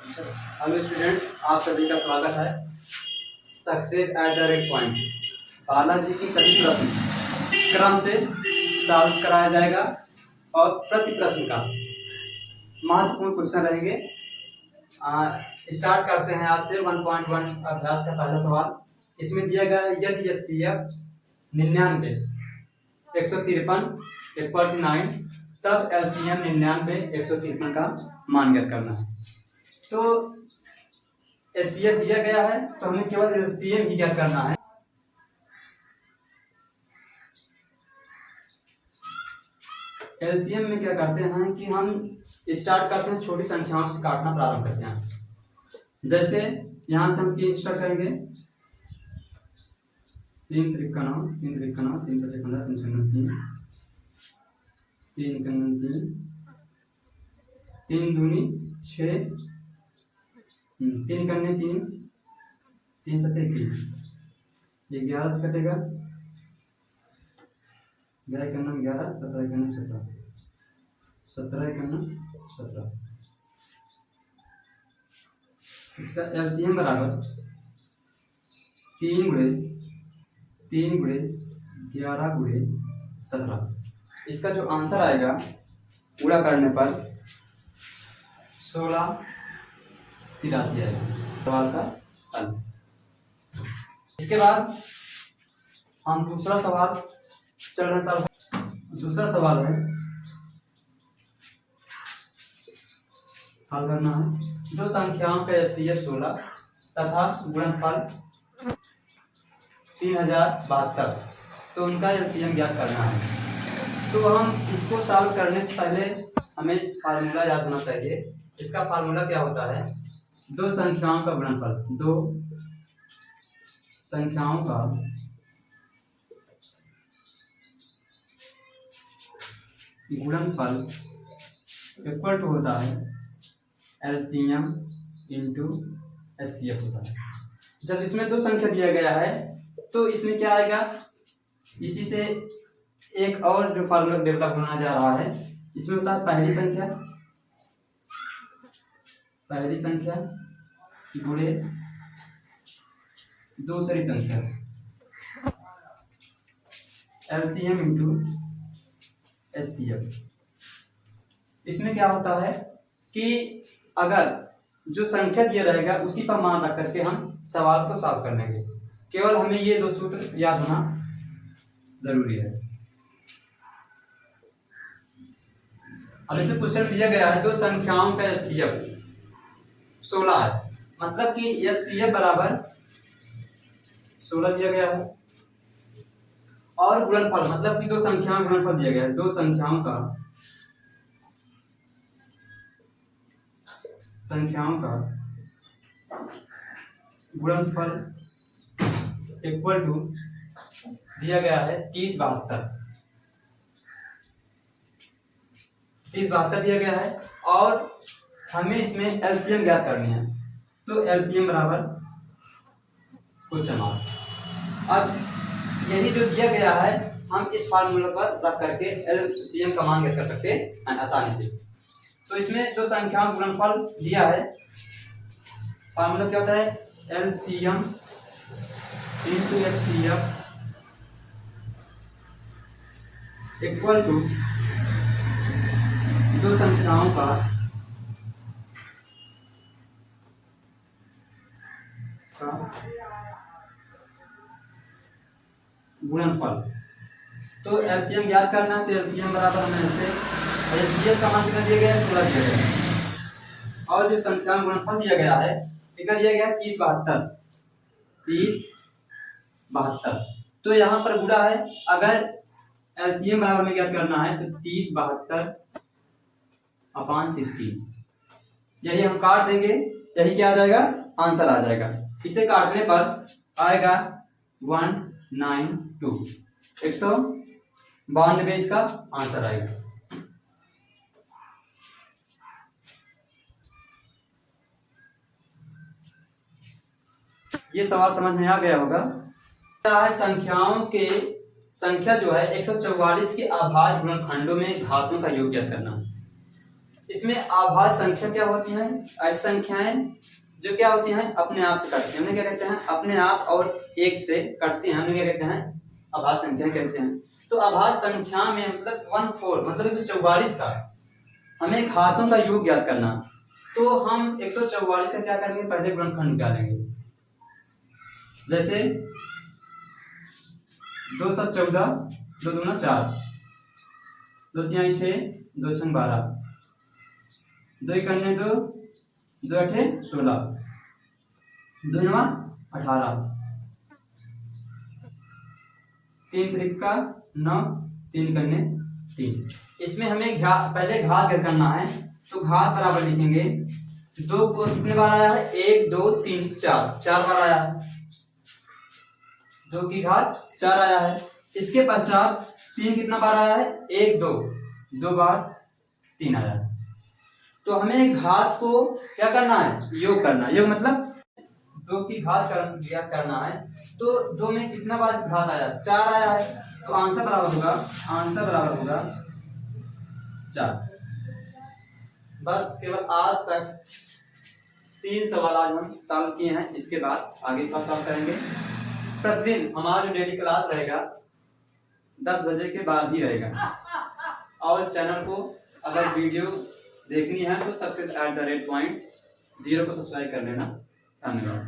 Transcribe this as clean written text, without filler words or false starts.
Hello students, आप सभी का स्वागत है। Success at the rate point Balaji की सभी प्रश्न क्रम से सॉल्व कराया जाएगा और प्रति प्रश्न का महत्वपूर्ण क्वेश्चन रहेंगे। स्टार्ट करते हैं आज से 1.1 अभ्यास का पहला सवाल। इसमें दिया गया यदि एचसीएफ 99 153 इक्वल टू 9 तब एलसीएम 99 153 का मान ज्ञात करना है। तो एचसीएफ दिया गया है तो हमें केवल एलसीएम ही ज्ञात करना है। एलसीएम में क्या करते हैं कि हम स्टार्ट करते हैं छोटी संख्याओं से काटना प्रारंभ करते हैं। जैसे यहां से हम 3 स्टार्ट करेंगे, 3 त्रिका 9, 3 त्रिका 9, 3 पचे 15, 3 छक्का 3, 3 कन्ना 3, 3 दूनी 6, 3 करने 3, 3 सत्ते 21, ये 11 से कटेगा, 11 करना 11, 17 करना 17, 17 करना 17। इसका एलसीएम बराबर 3 गुणे 3 गुणे 11 गुणे 17। इसका जो आंसर आएगा पूरा करने पर 1683 आएगा सवाल का हल। इसके बाद हम दूसरा सवाल चल रहे हैं। दूसरा सवाल है हल करना है। दो संख्याओं का एचसीएफ 16 तथा गुणनफल 3072, तो उनका एलसीएम ज्ञात करना है। तो हम इसको सॉल्व करने से पहले हमें फार्मूला याद होना चाहिए। इसका फार्मूला क्या होता है? दो संख्याओं का गुणनफल, दो संख्याओं का गुणनफल इक्वल टू होता है एलसीएम इंटू एचसीएफ होता है। जब इसमें दो संख्या दिया गया है तो इसमें क्या आएगा, इसी से एक और जो फार्मूला डेवलप होना जा रहा है, इसमें होता है पहली संख्या गुणे दूसरी संख्या, एलसीएम इंटू एचसीएफ। इसमें क्या होता है कि अगर जो संख्या दिया रहेगा उसी पर मान रख करके हम सवाल को सॉल्व कर लेंगे। केवल हमें ये दो सूत्र याद होना जरूरी है। अब इसे क्वेश्चन दिया गया है दो संख्याओं का एचसीएफ 16 है, मतलब कि एचसीएफ बराबर 16 दिया गया है और गुणनफल मतलब कि दो संख्याओं का गुणनफल दिया गया है। दो संख्याओं का गुणनफल इक्वल टू दिया गया है 3072 दिया गया है और हमें इसमें एलसीएम ज्ञात करनी है। तो एलसीएम बराबर क्वेश्चन मार्क। अब यही जो दिया गया है हम इस फार्मूला पर रख करके एलसीएम का मान ज्ञात कर सकते हैं आसानी से। तो इसमें दो संख्याओं का गुणनफल दिया है, फार्मूला क्या होता है LCM into HCF equal to दो संख्याओं का गुणनफल। तो एलसीएम ज्ञात करना है, तो एलसीएम बराबर हमें ऐसे एचसीएफ का मान कितना दिया गया है 16 दिया गया है और जो संख्या का गुणनफल दिया गया है कितना दिया गया है 3072। तो यहाँ पर गुणा है, अगर एलसीएम बराबर में ज्ञात करना है तो 3072/16, यही हम काट देंगे, यही क्या आ जाएगा आंसर आ जाएगा। इसे काटने पर आएगा 192, 192 इसका आंसर आएगा। ये सवाल समझ में आ गया होगा। संख्याओं के संख्या जो है 144 के अभाज्य गुणनखंडों में घातों का योग ज्ञात करना। इसमें आभाज्य संख्या क्या होती है, ऐसी संख्याएं जो क्या होती हैं अपने आप से कटती हैं, हमने क्या कहते हैं अपने आप और एक से कटती हैं, हमने क्या कहते हैं आभाज्य संख्या कहते हैं। तो आभाज्य संख्या में मतलब 1/4 मतलब 144 का हमें घातों का योग ज्ञात करना। तो हम 144 का क्या करेंगे, पहले गुणनखंड निकालेंगे। जैसे 2 7 14, 2 दूना 4, 2 तिहाई 6, 2 छंग 12, 2 इकन्ने 2, 2 अठे 16, 2 नवा 18, 3 त्रिका 9, 3 कन्ने 3। इसमें हमें पहले घात करना है, तो घात बराबर लिखेंगे 2 को कितने बार आया है, 1 2 3 4, 4 बार आया है, 2 की घात 4 आया है। इसके पश्चात 3 कितना बार आया है, 1 2, 2 बार 3 आया है। तो हमें घात को क्या करना है, योग करना है। योग मतलब 2 की घात करना है, तो 2 में कितना बार घात आया, 4 आया है, तो आंसर बराबर होगा 4। बस केवल आज तक 3 सवाल आज हम सॉल्व किए हैं, इसके बाद आगे का सॉल्व करेंगे। प्रतिदिन हमारा जो डेली क्लास रहेगा 10 बजे के बाद ही रहेगा, और इस चैनल को अगर वीडियो देखनी है तो सक्सेस@point 0 को सब्सक्राइब कर लेना। धन्यवाद।